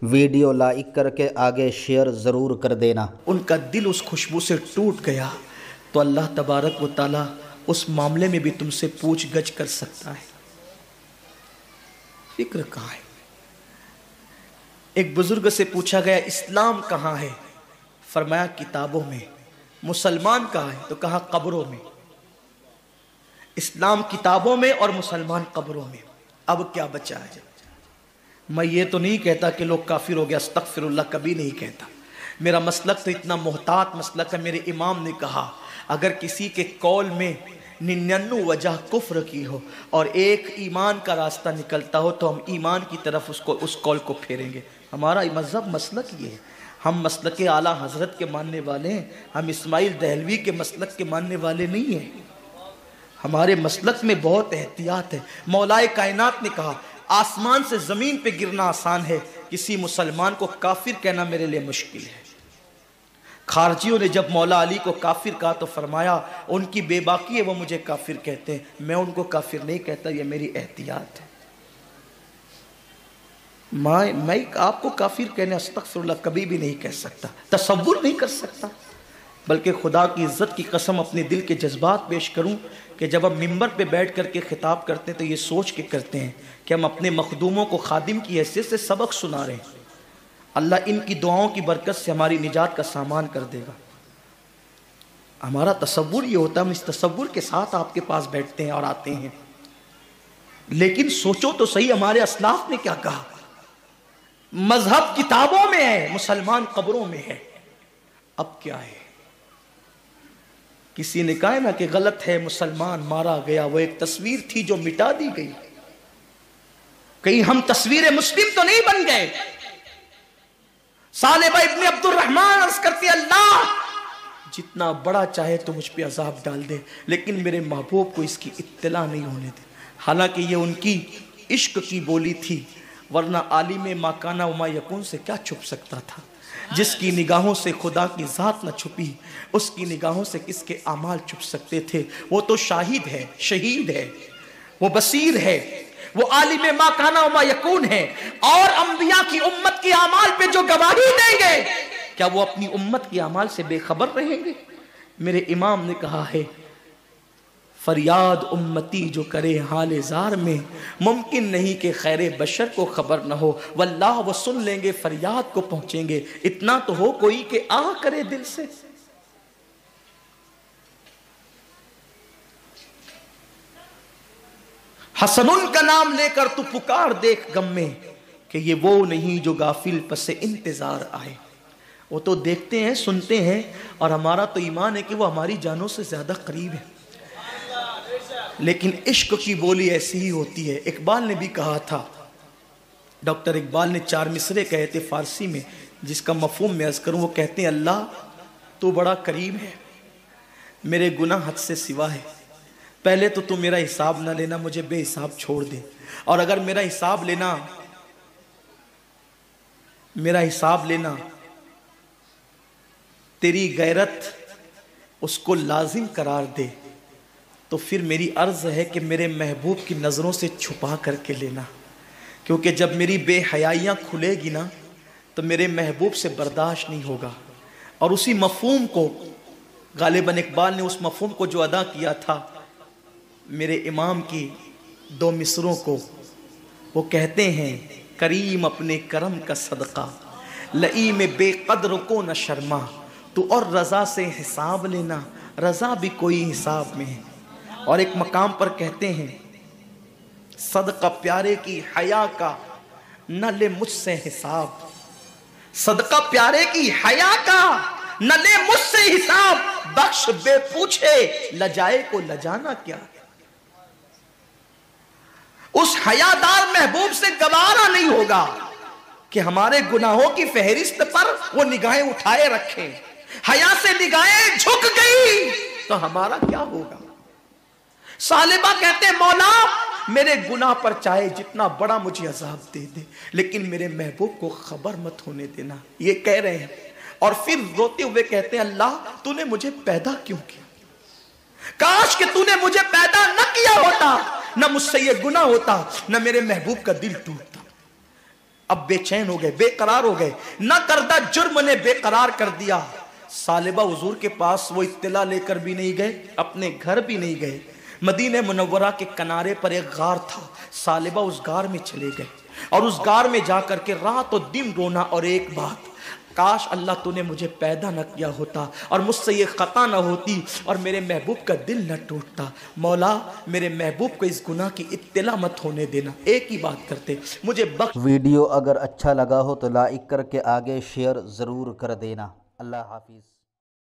Video like کر کے آگے شیئر ضرور کر دینا۔ ان کا دل اس خوشبو سے ٹوٹ گیا تو اللہ تبارک و تعالی اس معاملے میں بھی تم سے پوچھ گچھ کر سکتا ہے۔ فکر کہاں ہے؟ ایک بزرگ سے پوچھا گیا اسلام کہاں ہے؟ فرمایا کتابوں میں۔ مسلمان کہاں ہے؟ تو کہا قبروں میں۔ اسلام کتابوں میں اور مسلمان قبروں میں۔ اب کیا بچا ہے؟ میں یہ تو نہیں کہتا کہ لوگ کافر ہو گیا، استغفر اللہ، کبھی نہیں کہتا۔ میرا مسلک تو اتنا محتاط مسلک ہے، میرے امام نے کہا اگر کسی کے قول میں 99 وجہ کفر کی ہو اور ایک ایمان کا راستہ نکلتا ہو تو ہم ایمان کی طرف اس قول کو پھیریں گے۔ ہمارا مذہب مسلک یہ ہے، ہم مسلک اعلیٰ حضرت کے ماننے والے ہیں، ہم اسماعیل دہلوی کے مسلک کے ماننے والے نہیں ہیں۔ ہمارے مسلک میں بہت احتیاط ہے۔ مولا کائنات نے کہا آسمان سے زمین پہ گرنا آسان ہے، کسی مسلمان کو کافر کہنا میرے لیے مشکل ہے۔ خارجیوں نے جب مولا علی کو کافر کہا تو فرمایا ان کی بے باکی ہے، وہ مجھے کافر کہتے ہیں، میں ان کو کافر نہیں کہتا، یہ میری احتیاط ہے۔ میں آپ کو کافر کہنے استغفر اللہ کبھی بھی نہیں کہہ سکتا، تصور نہیں کر سکتا، بلکہ خدا کی عزت کی قسم اپنے دل کے جذبات پیش کروں کہ جب ہم ممبر پہ بیٹھ کر کے خطاب کرتے ہیں تو یہ سوچ کے کرتے ہیں کہ ہم اپنے مخدوموں کو خادم کی حیثیت سے سبق سنا رہے ہیں۔ اللہ ان کی دعاؤں کی برکت سے ہماری نجات کا سامان کر دے گا۔ ہمارا تصور یہ ہوتا ہے، ہم اس تصور کے ساتھ آپ کے پاس بیٹھتے ہیں اور آتے ہیں، لیکن سوچو تو صحیح ہمارے اسلاف نے کیا کہا۔ مذہب کتابوں میں ہے، مسلمان قبروں میں ہے۔ اب کیا ہے؟ کسی نے کہا نا کہ غلط ہے مسلمان مارا گیا، وہ ایک تصویر تھی جو مٹا دی گئی۔ کہیں ہم تصویر مسلم تو نہیں بن گئے؟ صالبہ ابن عبد الرحمن عرض کرتی اللہ جتنا بڑا چاہے تو مجھ پہ عذاب ڈال دے لیکن میرے محبوب کو اس کی اطلاع نہیں ہونے دے۔ حالانکہ یہ ان کی عشق کی بولی تھی، ورنہ عالم ما کان وما یکون سے کیا چھپ سکتا تھا؟ جس کی نگاہوں سے خدا کی ذات نہ چھپی، اس کی نگاہوں سے کس کے اعمال چھپ سکتے تھے؟ وہ تو شاہد ہے، شہید ہے، وہ بصیر ہے، وہ عالم ما کان وما یکون ہے، اور انبیاء کی امت کی اعمال پہ جو گواہی دیں گے، کیا وہ اپنی امت کی اعمال سے بے خبر رہیں گے؟ میرے امام نے کہا ہے فریاد امتی جو کرے حال زار میں، ممکن نہیں کہ خیر بشر کو خبر نہ ہو، واللہ وہ سن لیں گے فریاد کو پہنچیں گے، اتنا تو ہو کوئی کہ آہ کرے دل سے۔ حسن کا نام لے کر تو پکار دیکھ غم میں کہ یہ وہ نہیں جو غافل پس انتظار آئے۔ وہ تو دیکھتے ہیں، سنتے ہیں، اور ہمارا تو ایمان ہے کہ وہ ہماری جانوں سے زیادہ قریب ہے، لیکن عشق کی بولی ایسی ہی ہوتی ہے۔ اقبال نے بھی کہا تھا، ڈاکٹر اقبال نے 4 مصرے کہے تھے فارسی میں، جس کا مفہوم میں عرض کروں، وہ کہتے ہیں اللہ تو بڑا کریم ہے، میرے گناہ حد سے سوا ہے، پہلے تو میرا حساب نہ لینا، مجھے بے حساب چھوڑ دے، اور اگر میرا حساب لینا تیری غیرت اس کو لازم قرار دے تو پھر میری عرض ہے کہ میرے محبوب کی نظروں سے چھپا کر کے لینا، کیونکہ جب میری بے حیائیاں کھلے گی نا تو میرے محبوب سے برداشت نہیں ہوگا۔ اور اسی مفہوم کو غالباً اقبال نے اس مفہوم کو جو ادا کیا تھا میرے امام کی 2 مصروں کو، وہ کہتے ہیں کریم اپنے کرم کا صدقہ، لئیم بے قدر کو نہ شرما، تو اور رضا سے حساب لینا، رضا بھی کوئی حساب میں ہے۔ اور ایک مقام پر کہتے ہیں صدقہ پیارے کی حیا کا نہ لے مجھ سے حساب، صدقہ پیارے کی حیا کا نہ لے مجھ سے حساب، بخش بے پوچھے لجائے کو لجانا کیا ہے۔ اس حیادار محبوب سے گوارا نہیں ہوگا کہ ہمارے گناہوں کی فہرست پر وہ نگاہیں اٹھائے رکھے، حیا سے نگاہیں جھک گئی تو ہمارا کیا ہوگا؟ صالبہ کہتے ہیں مولا میرے گناہ پر چاہے جتنا بڑا مجھے عذاب دے دے لیکن میرے محبوب کو خبر مت ہونے دینا، یہ کہہ رہے ہیں، اور پھر روتے ہوئے کہتے ہیں اللہ تو نے مجھے پیدا کیوں کیا؟ کاش کہ تو نے مجھے پیدا نہ کیا ہوتا، نہ مجھ سے یہ گناہ ہوتا، نہ میرے محبوب کا دل ٹوٹتا۔ اب بے چین ہو گئے، بے قرار ہو گئے، نہ کردہ جرم نے بے قرار کر دیا۔ ثعلبہ حضور کے پاس وہ اطلاع لے کر بھی نہیں گئے، اپنے گھر بھی نہیں گئے۔ مدینہ منورہ کے کنارے پر ایک غار تھا، ثعلبہ اس غار میں چلے گئے، اور اس غار میں جا کر کے رات و دن رونا، اور ایک بات، کاش اللہ تو نے مجھے پیدا نہ کیا ہوتا اور مجھ سے یہ خطا نہ ہوتی اور میرے محبوب کا دل نہ ٹوٹتا، مولا میرے محبوب کو اس گناہ کی اطلاع مت ہونے دینا۔ ایک ہی بات کرتے، مجھے بخش۔ ویڈیو اگر اچھا لگا ہو تو لائک کر کے آگے شیئر ضرور کر دینا۔ اللہ حافظ۔